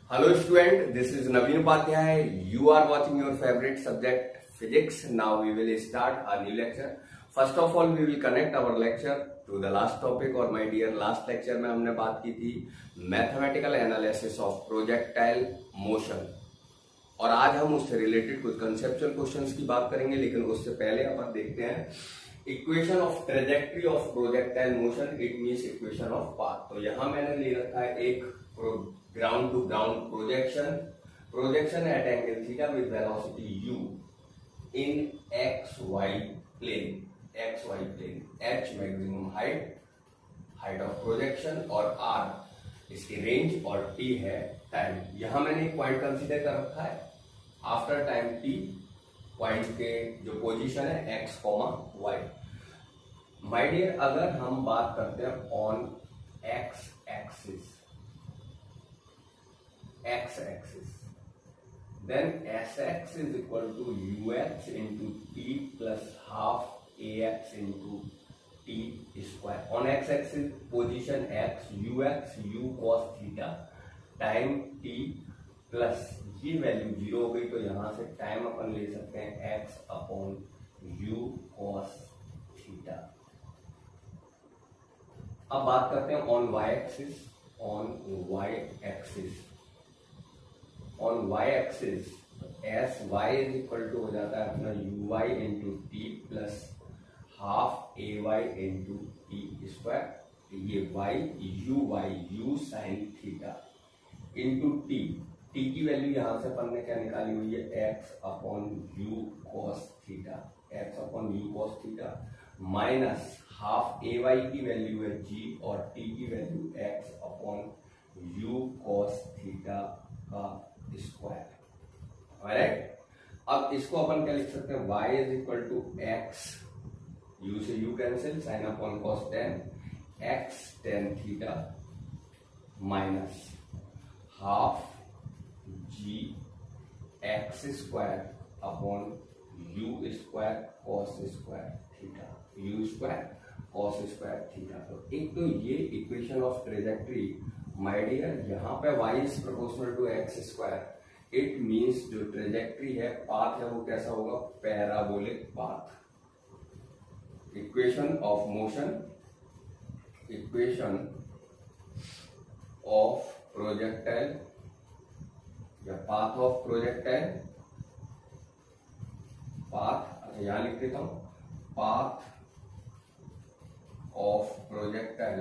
Hello student, this is Naveen Upadhyay. You are watching your favorite subject physics. Now we will start a new lecture. First of all, we will connect our lecture to the last topic और my dear last lecture में हमने बात की थी mathematical analysis of projectile motion और आज हम उससे रिलेटेड कुछ कंसेप्चुअल क्वेश्चंस की बात करेंगे, लेकिन उससे पहले अपन देखते हैं equation of trajectory of projectile motion. It means equation of path. तो यहां मैंने ले रखा है एक ground to ground projection at angle theta with velocity u in xy plane. h maximum height of projection और r इसकी रेंज और t है टाइम. यहां मैंने एक पॉइंट कंसीडर कर रखा है आफ्टर टाइम t. पॉइंट के जो पोजीशन है x, y. माय डियर, अगर हम बात करते हैं on x axis then sx is equal to ux into t plus half ax into t square. On x axis position x, ux u cos theta time t plus ये value 0 हो गई, तो यहां से टाइम अपन ले सकते हैं x upon u cos theta. अब बात करते हैं on y axis. On y axis S y is equal to हो जाता है अपना u y into t plus half a y into t square. ये y u sine theta into t. T की वैल्यू यहां से अपन ने क्या निकाली हुई है x upon u cos theta minus half a y की वैल्यू है g और t की value x upon u cos theta का स्क्वायर. राइट. अब इसको अपन क्या लिख सकते हैं, y is equal to x, u से u cancel, sine upon cos tan x tan theta minus half g x square upon u square cos square theta, u square cos square theta. तो एक तो ये equation of trajectory my dear, यहाँ पे y is proportional to x square. It means जो trajectory है, path है, वो कैसा होगा, parabolic path. Equation of motion, equation of projectile या पाथ ऑफ प्रोजेक्टाइल, पाथ यहां लिख देता हूं, path of projectile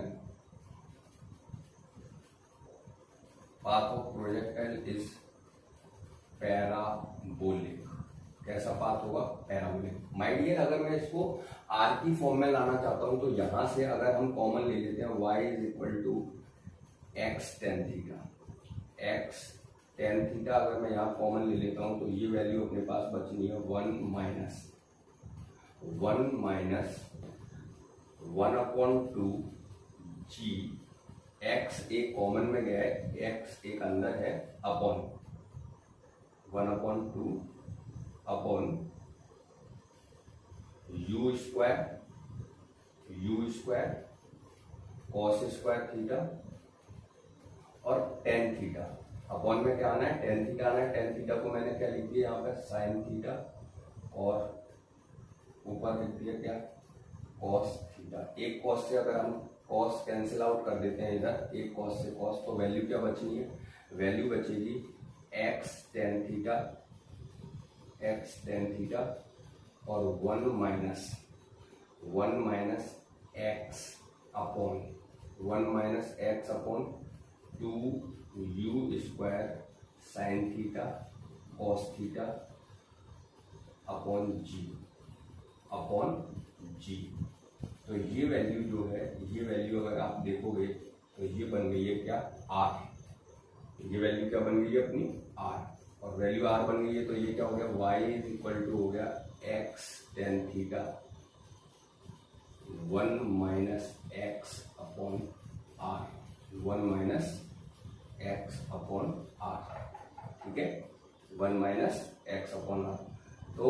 is parabolic. कैसा पाथ होगा, पैराबोलिक. माय डियर, अगर मैं इसको आर की फॉर्म में लाना चाहता हूं तो यहां से अगर हम कॉमन ले लेते हैं y is equal to x ten theta. अगर मैं यहां कॉमन ले लेता हूं तो ये वैल्यू अपने पास बचनी है वन अपॉन टू जी. एक्स एक कॉमन में गया है, एक्स एक अंदर है, upon 1/2 upon you square cos square theta और टेन थीटा. अपॉन में क्या आना है, टेन थीटा आना है. टेन थीटा को मैंने क्या लिख दिया यहाँ पे, साइन थीटा, और ऊपर लिख दिया क्या, कॉस थीटा. एक कॉस से अगर हम कॉस कैंसिल आउट कर देते हैं इधर, एक कॉस से कॉस, तो वैल्यू क्या बचनी है, वैल्यू बचेगी एक्स टेन थीटा और one minus x upon two u square sine theta cos theta upon g. तो ये वैल्यू जो है, ये वैल्यू अगर आप देखोगे तो ये बन गई है क्या, आर. ये वैल्यू क्या बन गई है अपनी, आर. और वैल्यू आर बन गई है तो ये क्या हो गया, y इज इक्वल टू हो गया x ten theta 1 minus x upon r. ठीक है, 1 माइनस एक्स अपॉन आर. तो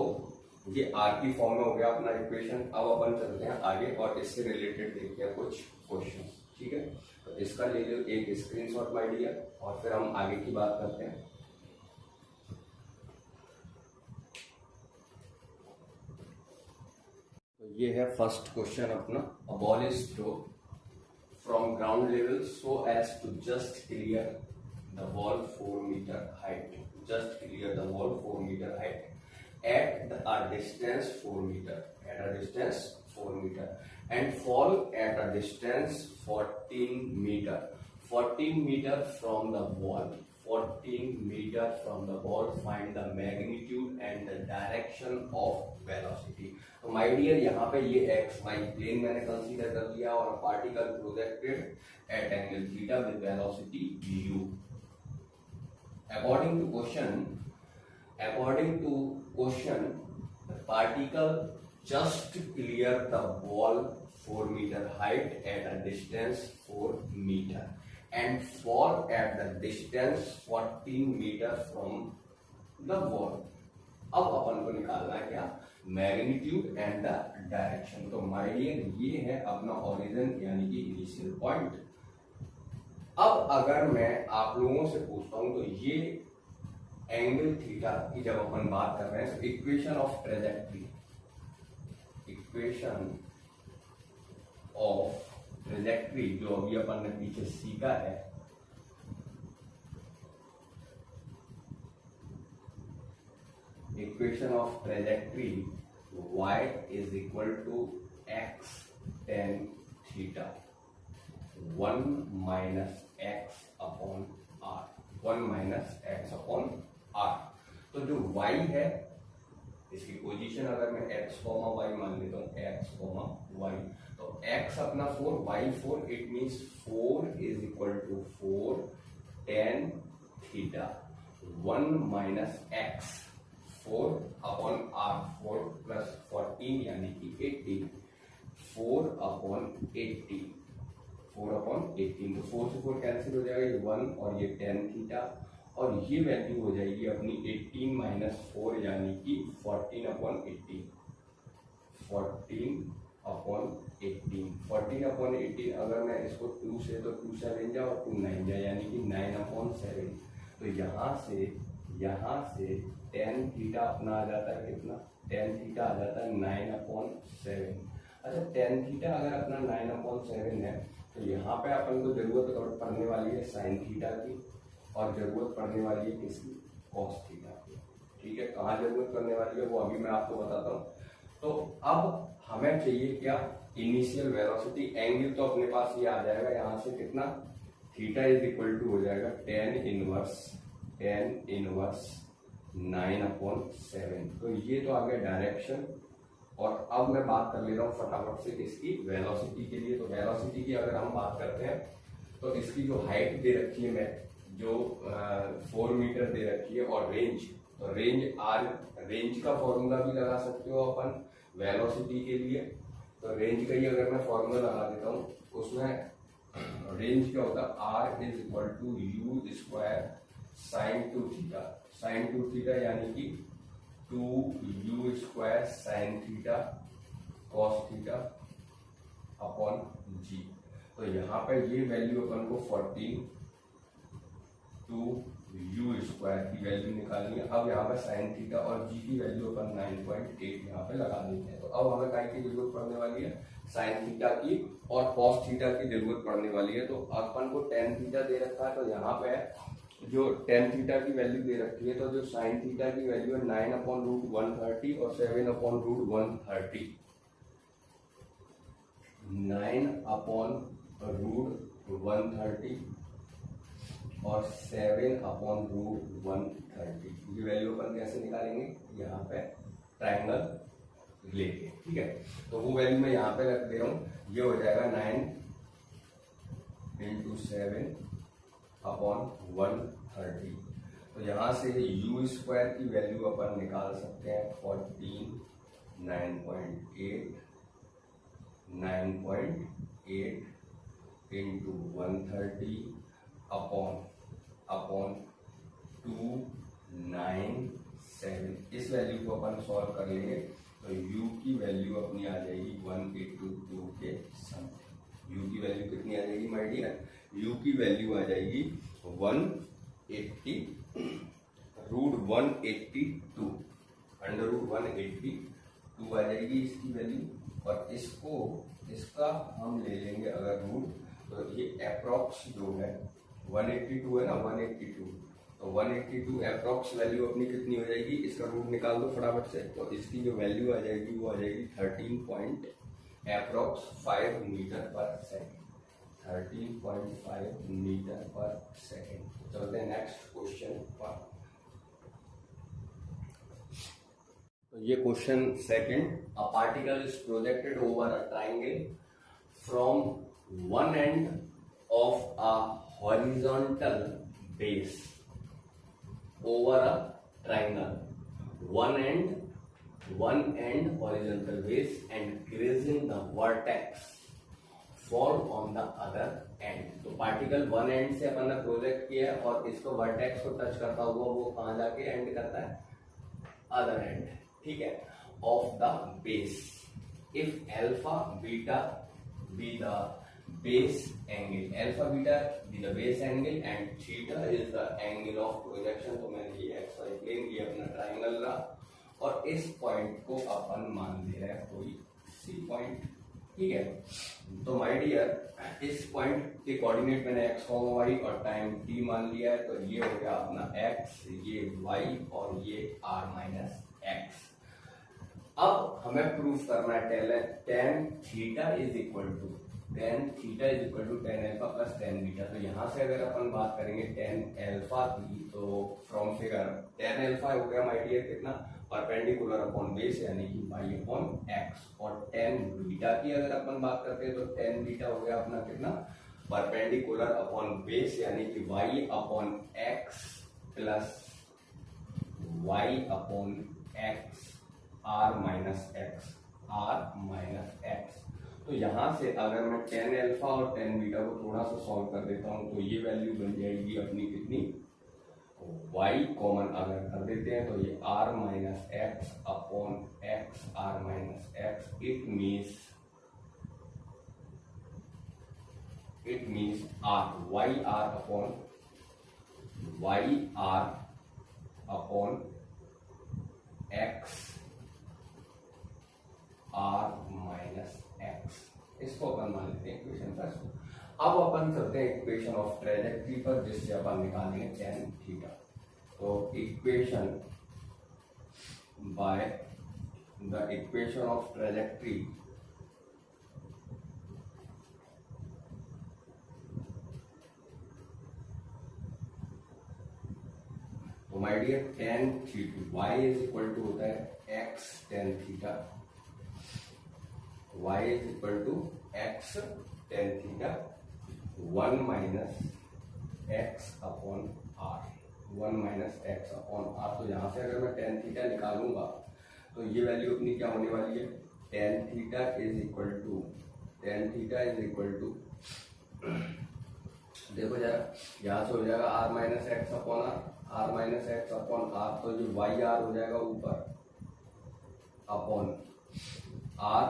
ये आर की फॉर्म में हो गया अपना इक्वेशन. अब अपन चलते हैं आगे और इससे रिलेटेड देखते हैं कुछ क्वेश्चन. ठीक है, तो इसका ले लो एक स्क्रीनशॉट माय डियर, और फिर हम आगे की बात करते हैं। तो ये है फर्स्ट क्वेश्चन अपना, a ball is throw from ground level so as to just clear the ball 4 metre height, just clear the ball 4 metre height at a distance 4 meter, at a distance 4 meter and fall at a distance 14 meter, 14 meter from the ball, 14 meter from the ball, find the magnitude and the direction of velocity। तो my dear यहाँ पे ये x y plane मैंने consider कर लिया और particle projected at angle theta with velocity u। According to question, the particle just clear the ball 4 meter height at a distance 4 meter and fall at the distance 14 meter from the ball। अब अपन को निकालना है क्या, magnitude and the direction. तो my dear ये है अपना origin यानी कि इनिशियल पॉइंट। अब अगर मैं आप लोगों से पूछता हूं तो ये एंगल थीटा की जब अपन बात कर रहे हैं तो equation of trajectory, equation of trajectory जो अभी अपन ने पीछे सीखा है, equation of trajectory y is equal to x tan theta 1 minus x upon r, 1 minus x upon r। तो जो y है इसकी पोजीशन अगर मैं x, y मान लेता हूँ, x, y, तो x अपना 4, y 4, it means 4 is equal to 4 tan theta 1 minus x, 4 upon r, 4 plus 14 यानी कि 80, 4 अपॉन 80, 4 अपॉन 18। तो 4 से 4 कैंसिल हो जाएगा, ये 1 और ये tan थीटा, और ये वैल्यू हो जाएगी अपनी 18 माइनस 4 यानी कि 14 अपॉन 18, 14 अपॉन 18, 14 अपॉन 18। अगर मैं इसको 2 से तो 2 7 जा और 2 9 जा यानी कि 9 अपॉन 7। तो यहाँ से tan थीटा अपना आ जाता है कितना, tan थीटा आ जाता है 9 अपॉन 7। अच्छा tan थीटा अगर अपना 9 अपॉन 7 है तो यहाँ पे अपन को जरूरत पड़ने वाली है साइन थीटा की और जरूरत पड़ने वाली है किसकी, कॉस थीटा की। ठीक है, कहाँ जरूरत पड़ने वाली है वो अभी मैं आपको बताता हूँ। तो अब हमें चाहिए क्या, इनिशियल वेलोसिटी। एंगल तो अपने पास ये आ जाएगा, यहाँ से कितना, थीटा इज इक्वल टू हो जाएगा tan इनवर्स 9 अपॉन 7। तो ये तो आ गया डायरेक्शन। और अब मैं बात कर ले रहा हूँ फटाफट से इसकी वेलोसिटी के लिए। तो वेलोसिटी की अगर हम बात करते हैं तो इसकी जो हाइट दे रखी है, मैं जो 4 मीटर दे रखी है, और रेंज, तो रेंज का फॉर्मूला भी लगा सकते हो अपन वेलोसिटी के लिए। तो रेंज का ही अगर मैं फॉर्मूला लगा देता हूँ, उसमें रेंज क्या होता है, r is equal to u square sine 2 theta, sine 2 theta यानी कि 2u square sine theta cos theta upon g। तो यहाँ पे ये वैल्यू अपन को 14 2u स्क्वायर की वैल्यू निकालनी है। अब यहाँ पे साइन थीटा और g की वैल्यू अपन 9.8 यहाँ पे लगा देते हैं। तो अब हमें काय की जरूरत पड़ने वाली है, साइन थीटा की और कॉस थीटा की जरूरत पड़ने वाली है। तो अपन को tan थीटा दे रखा है, तो यहाँ पे जो tan थीटा की वैल्यू दे रखी है, तो जो साइन थीटा की वैल्यू है 9 अपॉन रूट 130 और 7 अपॉन रूट 130, 9 अपॉन रूट 130 और 7 अपॉन रूट 130। ये वैल्यू अपन कैसे निकालेंगे, यहाँ पे ट्राइंगल लेके। ठीक है, तो वो वैल्यू मैं यहाँ पे रख दे रहा हूँ, ये हो जाएगा 9 इंटू 7 अपॉन 130। तो यहाँ से u स्क्वायर की वैल्यू अपन निकाल सकते हैं 14, 9.8 इंटू 130 अपॉन 297। इस वैल्यू को अपन सॉल्व कर लेंगे तो u की वैल्यू अपनी आ जाएगी 182 के समथिंग। u की वैल्यू कितनी आ जाएगी माय डियर, u की वैल्यू आ जाएगी 180 रूट 182 अंडर रूट 182 आ जाएगी इसकी वैल्यू। और इसका हम ले लेंगे अगर रूट, तो ये अप्रॉक्स जो है 182 है ना, 182, तो 182 अप्रॉक्स वैल्यू अपनी कितनी हो जाएगी, इसका रूट निकाल दो फटाफट से। तो इसकी जो वैल्यू आ जाएगी वो आ जाएगी 13.5 मीटर पर सेकेंड, 13.5 मीटर पर सेकेंड। चलते हैं नेक्स्ट क्वेश्चन पर। तो ये question second, a particle is projected over a triangle from one end of a horizontal base over a triangle, one end horizontal base and grazing the vertex fall on the other end। तो particle one and से अपन ने project किया है और इसको vertex को touch करता हुआ वो कहाँ जाके एंड करता है, अदर एंड, ठीक है, of the base. If alpha beta be the base angle, alpha beta be the base angle and theta is the angle of projection। तो मैंने ये xy प्लेन ये अपना ट्राइंगल रहा और इस पॉइंट को अपन मान ले रहे हैं कोई सी पॉइंट, ठीक है। तो माय डियर इस पॉइंट के कोऑर्डिनेट मैंने x, y और टाइम t मान लिया है। तो ये हो गया अपना x, ये y और ये r माइनस x। अब हमें प्रूफ करना है tan theta is equal to tan theta is equal to tan alpha plus tan beta. तो यहाँ से अगर अपन बात करेंगे tan अल्फा की, तो फ्रॉम फिगर tan अल्फा हो गया माय डियर कितना, परपेंडिकुलर अपॉन बेस यानी कि y अपॉन x। और tan बीटा की अगर अपन बात करते हैं तो tan बीटा हो गया अपना कितना, परपेंडिकुलर अपॉन बेस यानी कि y upon x plus y upon x r minus x। तो यहाँ से अगर मैं tan अल्फा और tan बीटा को थोड़ा सा सॉल्व कर देता हूँ तो ये वैल्यू बन जाएगी अपनी कितनी, y कॉमन अगर कर देते हैं तो ये r minus x upon x r minus x. It means y r upon x r minus x. इसको अपन मान लेते हैं इक्वेशन फर्स्ट। अब अपन करते हैं इक्वेशन ऑफ ट्रेजेक्टरी पर, जिससे अपन निकालेंगे tan थीटा। तो equation by the equation of trajectory, तो my dear tan theta y is equal to होता है x tan theta, y is equal to x tan theta 1 minus x upon r, 1 minus x upon r। तो यहाँ से अगर मैं tan theta निकालूंगा तो ये वैल्यू अपनी क्या होने वाली है, tan theta is equal to देखो जरा यहाँ से हो जाएगा r minus x upon r minus x upon r। तो ये y r हो जाएगा ऊपर अपॉन r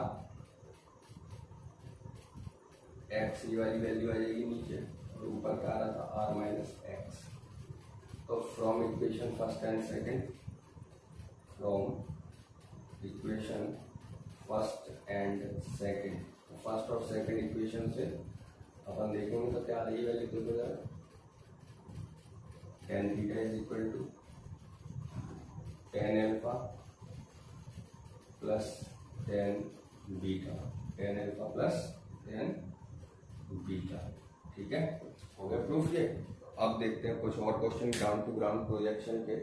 x, ये वाली वैल्यू आ जाएगी नीचे और ऊपर क्या आ रहा था r माइनस एक्स। तो from equation first and second, first और सेकंड इक्वेशन से अपन देखेंगे तो क्या आ रही है वैल्यू, देखो जरा tan theta is equal to tan alpha plus tan beta, tan alpha plus tan beta, ठीक है, हो गया प्रूफ ये। अब देखते हैं कुछ और question ground to ground projection के।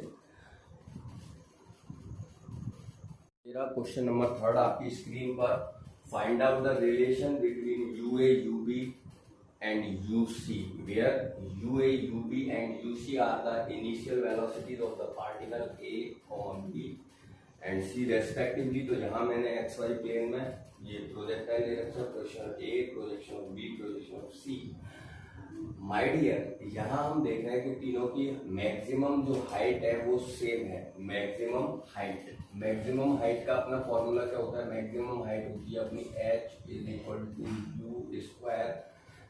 मेरा क्वेश्चन नंबर थर्ड आपकी स्क्रीन पर, find out the relation between UA, UB and UC, where UA, UB and UC are the initial velocities of the particle A, B and C respectively। तो यहाँ मैंने XY plane में ये projectile ले रखा है, projection A, projection B, projection C। My dear यहाँ हम देख रहे हैं कि तीनों की मैक्सिमम जो हाइट है वो सेम है। मैक्सिमम हाइट का अपना फॉर्मूला क्या होता है, मैक्सिमम हाइट होती है अपनी h is equal to u square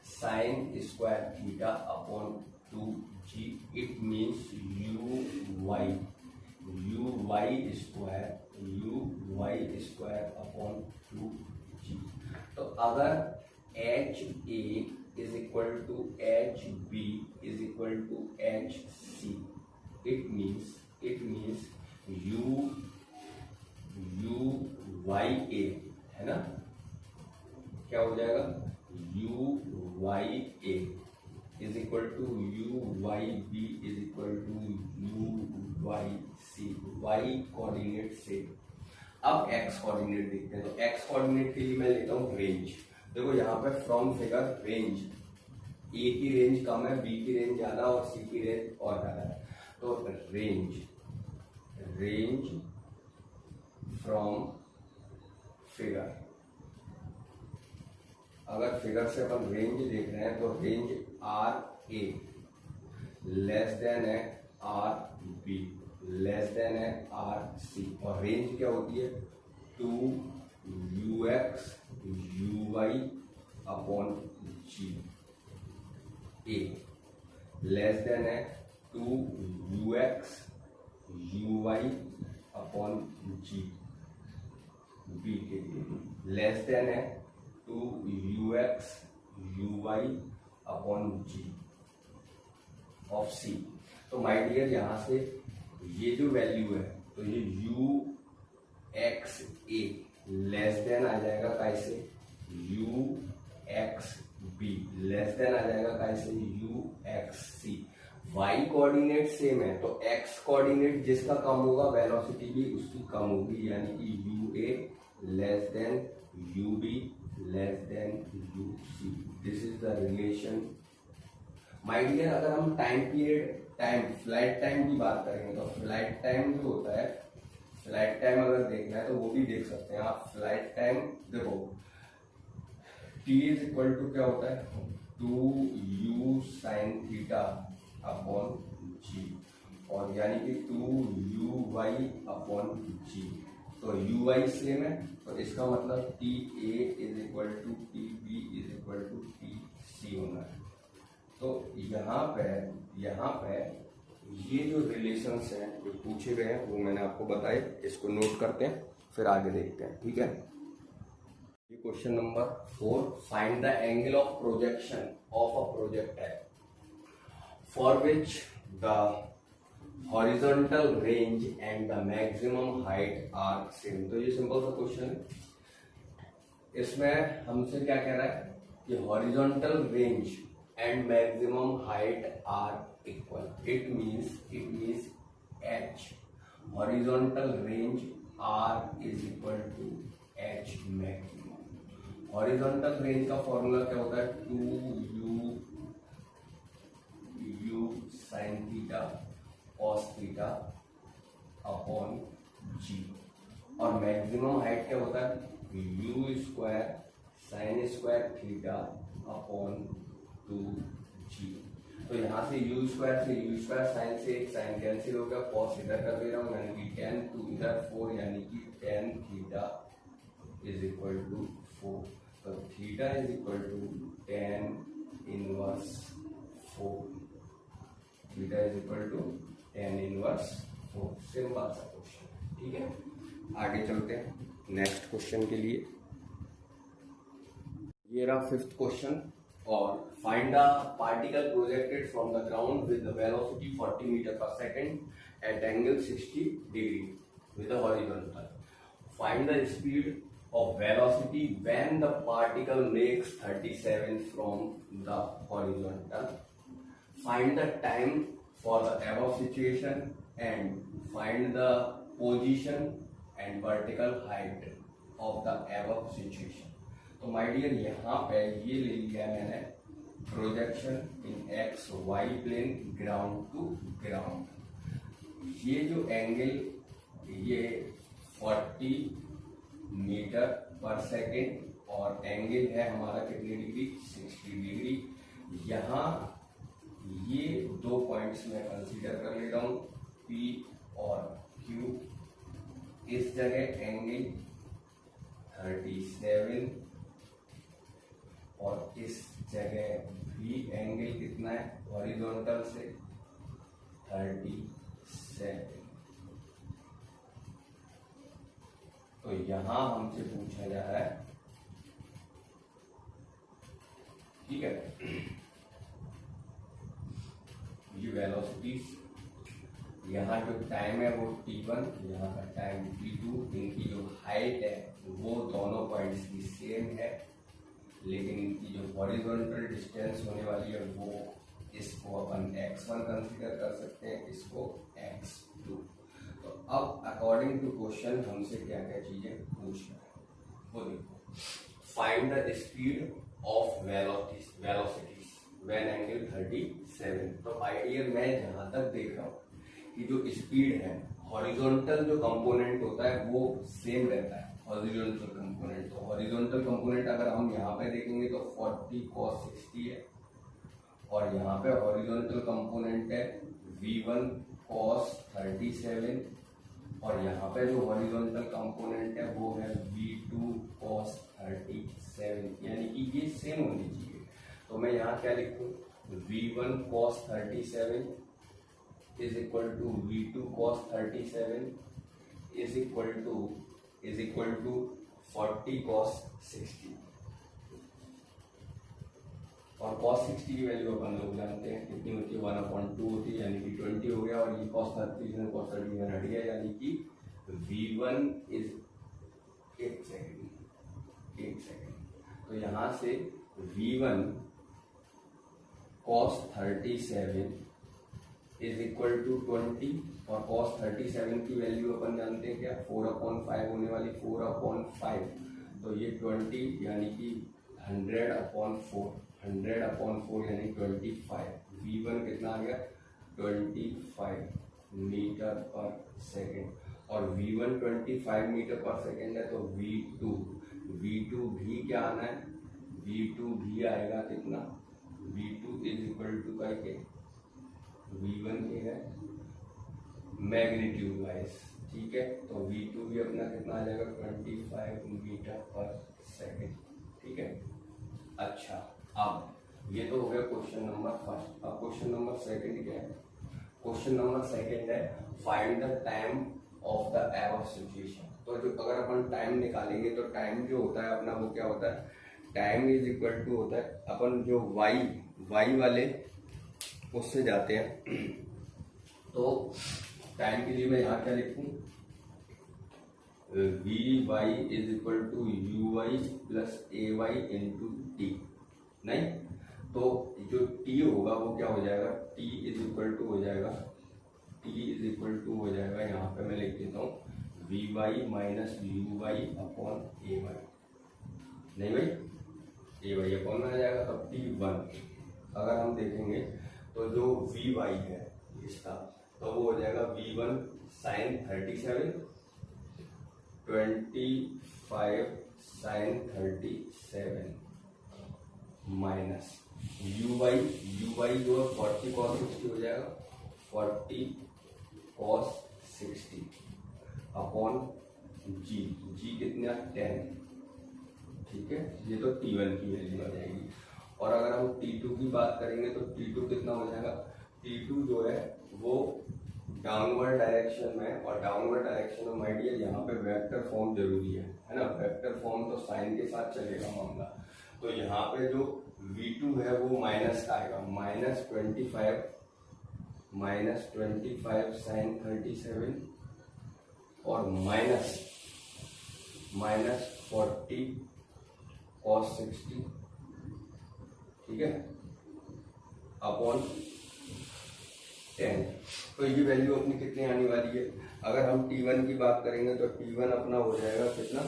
sine square theta upon 2g. It means uy square upon 2g. तो अगर h a is equal to h b is equal to h c, it means u y a है ना, क्या हो जाएगा, u y a is equal to u y b is equal to u y c. Y coordinate से अब x coordinate देखते हैं. तो एक्स कोऑर्डिनेट के लिए मैं लेता हूँ रेंज. देखो यहाँ पे फ्रॉम फिगर रेंज, ए की रेंज कम है, बी की रेंज ज्यादा और सी की रेंज और ज्यादा है. तो रेंज फ्रॉम फिगर, अगर फिगर से अपन रेंज देख रहे हैं तो range R A less than है आर बी लेस देन है आर सी. और रेंज क्या होती है, 2ux uy upon g. A less than है 2ux uy अपॉन जी. बी के लिए लेस देन है 2ux uy upon g of c. तो माय डियर यहाँ से ये जो वैल्यू है तो ये u x a less than आ जाएगा कैसे, u x b less than आ जाएगा कैसे, u x c. Y coordinate same है तो एक्स कोऑर्डिनेट जिसका कम होगा वेलोसिटी भी उसकी कम होगी, यानी कि u A less than u B less than u C. This is the relation. My dear अगर हम फ्लाइट टाइम की बात करेंगे तो फ्लाइट टाइम जो होता है, फ्लाइट टाइम अगर देखना है तो वो भी देख सकते हैं आप. फ्लाइट टाइम देखो t इज इक्वल टू क्या होता है, 2u साइन थीटा अपॉन जी, और यानी कि 2uy अपॉन जी. तो uy सेम है तो इसका मतलब T A is equal to T B is equal to T C होना है. तो यहाँ पे ये जो रिलेशंस हैं जो पूछे गए हैं वो मैंने आपको बताए, इसको नोट करते हैं फिर आगे देखते हैं. ठीक है, ये question number 4. Find the angle of projection of a projectile for which the horizontal range and the maximum height are same. तो ये सिंपल सा क्वेश्चन है. इसमें हमसे क्या कह रहा है कि horizontal range and maximum height are equal. It means h horizontal range r is equal to h maximum. horizontal range का फॉर्मूला क्या होता है, 2u sin theta cos theta upon g. और मैक्सिमम हाइट क्या होता है, u square sine square theta upon 2g. तो यहाँ से u स्क्वायर साइन से एक साइन कैंसिल हो गया, कॉस इधर कर दे रहा हूँ यानी कि tan 2 इधर 4 यानी कि tan theta is equal to 4. तो theta is equal to tan inverse 4. Theta is equal to tan inverse 4. Simple सा क्वेश्चन. ठीक है, आगे चलते हैं नेक्स्ट क्वेश्चन के लिए. ये रहा 5th क्वेश्चन. और find the particle projected from the ground with the velocity 40 meter per second at angle 60 degree with the horizontal. Find the speed of velocity when the particle makes 37 from the horizontal. Find the time for the above situation and find the position and vertical height of the above situation. तो my dear यहाँ पे ये ले लिया मैंने projection in x y plane ground to ground. ये जो angle ये 40 मीटर पर सेकेंड और एंगल है हमारा कितनी डिग्री, 60 डिग्री. यहाँ ये 2 पॉइंट्स में कंसीडर कर ले रहा हूँ P और Q. इस जगह एंगल 37 और इस जगह भी एंगल कितना है हॉरिजॉन्टल से 37। तो यहां हमसे पूछा जा रहा है, ठीक है, ये वेलोसिटीज, यहाँ जो टाइम है वो t1, यहाँ का टाइम t2, इनकी जो हाइट है वो दोनों पॉइंट्स की सेम है, लेकिन इनकी जो हॉरिजॉन्टल डिस्टेंस होने वाली है वो इसको अपन x1 कंसीडर कर सकते हैं, इसको x2। तो अब अकॉर्डिंग टू क्वेश्चन हमसे क्या क्या चीजें पूछ रहा है वो देखो। Find the speed of velocities when angle 37। तो आइडियल मैं जहां तक देख रहा हूँ कि जो स्पीड है हॉरिजॉन्टल जो कंपोनेंट होता है वो सेम रहता है, हॉरिजॉन्टल कंपोनेंट। तो हॉरिजॉन्टल कंपोनेंट अगर हम यहाँ पे देखेंगे तो 40 cos 60 है, और यहाँ पे हॉरिजॉन्टल कंपोनेंट है v1 cos 37, और यहाँ पे जो हॉरिजॉन्टल कंपोनेंट है वो है v2 cos 37, यानी कि ये सेम होनी चाहिए। तो मैं यहाँ क्या लिखूँ, v1 cos 37 is equal to v2 cos 37 is equal to 40 cos 60, और cos 60 की वैल्यू अपन लोग जानते हैं कितनी होती है, 1/2 होती है, यानी कि 20 हो गया, और ये cos 37 cos 37 हट गया, यानी कि v1 इज एक सेकेंड। तो यहाँ से v1 cos 37 is equal to 20, और cos 37 की वैल्यू अपन जानते हैं क्या, 4/5 होने वाली, 4/5, तो ये 20 यानी कि 100/4 यानी 25। v1 कितना आ गया 25 मीटर पर सेकेंड, और v1 25 मीटर पर सेकेंड है, तो v2 भी क्या आना है, v2 भी आएगा कितना, v2 इज इक्वल टू करके v1 के है मैग्नीट्यूड वाइज, ठीक है। तो v2 भी अपना कितना आ जाएगा 25 मीटर पर सेकेंड, ठीक है। अच्छा, अब ये तो हो गया क्वेश्चन नंबर फर्स्ट। अब क्वेश्चन नंबर सेकंड क्या है, क्वेश्चन नंबर सेकंड है find the time of the above situation. तो जो अगर अपन टाइम निकालेंगे तो टाइम जो होता है अपना वो क्या होता है, टाइम इज इक्वल टू होता है, अपन जो वाई वाले उससे जाते हैं, तो टाइम के लिए मैं यहाँ क्या लिखूं, v y is equal to u y plus a y into t. नहीं, तो जो टी होगा वो क्या हो जाएगा, टी इज इक्वल टू हो जाएगा, यहाँ पे मैं लिख देता हूँ v y minus u y upon a y. नहीं भाई, ए वाई अपॉन में आ जाएगा, तब t1 अगर हम देखेंगे तो जो वी वाई है इसका, तो वो हो जाएगा v1 sine 37 25 sine 37 minus u y जो है 40 cos 60 हो जाएगा, 40 cos 60 अपॉन जी कितना 10, ठीक है। ये तो t1 की वैल्यू आ जाएगी। और अगर हम t2 की बात करेंगे तो t2 कितना हो जाएगा, t2 जो है वो डाउनवर्ड डायरेक्शन में, और डाउनवर्ड डायरेक्शन में माय डियर यहाँ पे वेक्टर फॉर्म जरूरी है ना, वेक्टर फॉर्म तो साइन के साथ चलेगा मामला। तो यहाँ पे जो v2 है वो माइनस का आएगा, -25 साइन 37 और माइनस 40 cos 60, ठीक है, अपॉन 10। तो ये वैल्यू अपनी कितनी आने वाली है, अगर हम t1 की बात करेंगे तो t1 अपना हो जाएगा कितना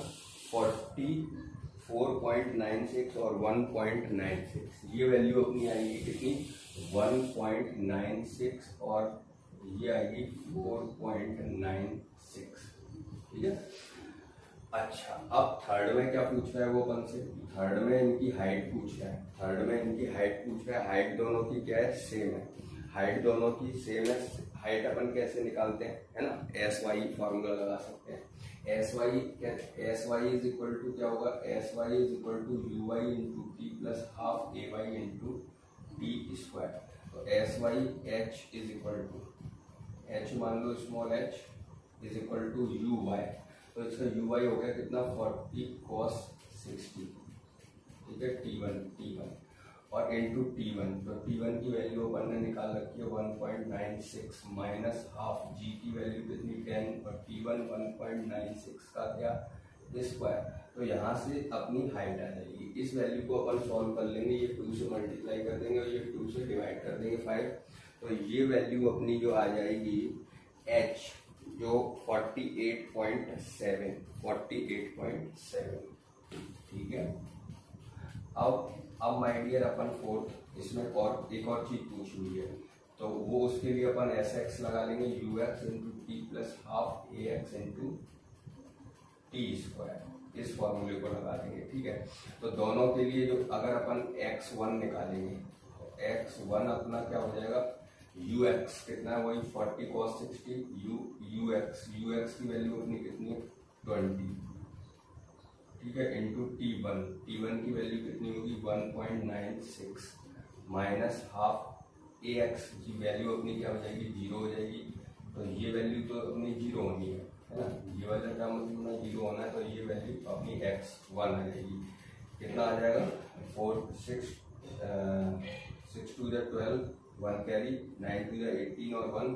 44.96 और 1.96, ये वैल्यू अपनी आएगी कितनी 1.96 और ये आएगी 4.96, ठीक है। अच्छा, अब थर्ड में क्या पूछ रहा है वो अपन से, थर्ड में इनकी हाइट पूछ रहा है, हाइट दोनों की क्या है, सेम है, हाइट दोनों की सेम है। हाइट अपन कैसे निकालते हैं, है ना, एस वाई फार्मूला लगा सकते हैं s y is equal to क्या होगा, s y is equal to u y into t plus half a y into t square. तो s y h is equal to, h मान लो small h is equal to u y. तो इसका you Y हो गया कितना, 40 cos 60, ठीक है, T1 और इंटू T1। तो T1 की वैल्यू अपन ने निकाल रखी है 1.96 माइनस हाफ, जी की वैल्यू कितनी 10 और T1 1.96 का क्या स्क्वायर। तो यहाँ से अपनी हाइट आ जाएगी। इस वैल्यू को अपन सॉल्व कर लेंगे, ये 2 से मल्टीप्लाई कर देंगे और ये 2 से डिवाइड कर देंगे 5। तो ये वैल्यू अपनी जो आ जाएगी h जो 48.7, ठीक है। अब माय डियर अपन फोर्थ इसमें और एक और चीज पूछी हुई है, तो वो उसके लिए अपन एस एक्स लगा लेंगे, you x into t plus half A x into t square, इस फॉर्मूले को लगा देंगे, ठीक है। तो दोनों के लिए जो अगर अपन x1 निकालेंगे तो x1 अपना क्या हो जाएगा, ux कितना है, वही 40 cos 60, ux की वैल्यू अपनी कितनी है 20, ठीक है, इंटू T1 की वैल्यू कितनी होगी 1.96 माइनस हाफ ए एक्स की वैल्यू अपनी क्या हो जाएगी 0 हो जाएगी। तो ये वैल्यू तो अपनी 0 होनी है ना, ये वाला टर्म अपना 0 होना है, तो ये वैल्यू अपनी x1 आ जाएगी। कितना आ जाएगा 6 to the 12, 1 carry, 9 to the 18 और 1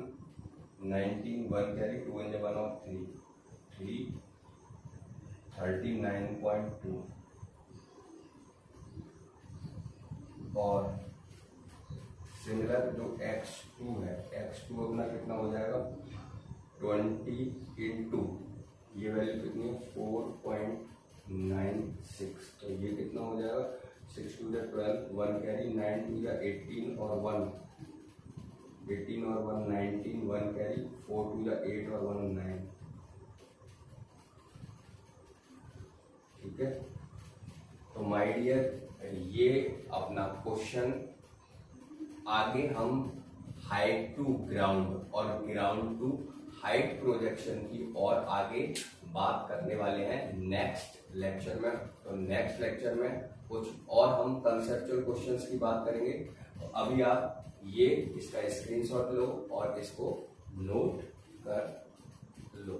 19, 1 कैरी, 2 in the 1 और 3 39.2 और सिमिलर जो x2 है, x2 अपना कितना हो जाएगा 20 इंटू ये वैल्यू कितनी है 4.96, तो ये कितना हो जाएगा 6 to the 12, 1 carry, 9 to the 18 और 1 19, 1 कैरी, 4 to the 8 और 1 9, ठीक है। तो माय डियर ये अपना क्वेश्चन, आगे हम हाइट टू ग्राउंड और ग्राउंड टू हाइट प्रोजेक्शन की और आगे बात करने वाले हैं नेक्स्ट लेक्चर में। तो नेक्स्ट लेक्चर में कुछ और हम कंसेप्चुअल क्वेश्चंस की बात करेंगे। तो अभी आप ये इसका स्क्रीनशॉट लो और इसको नोट कर लो।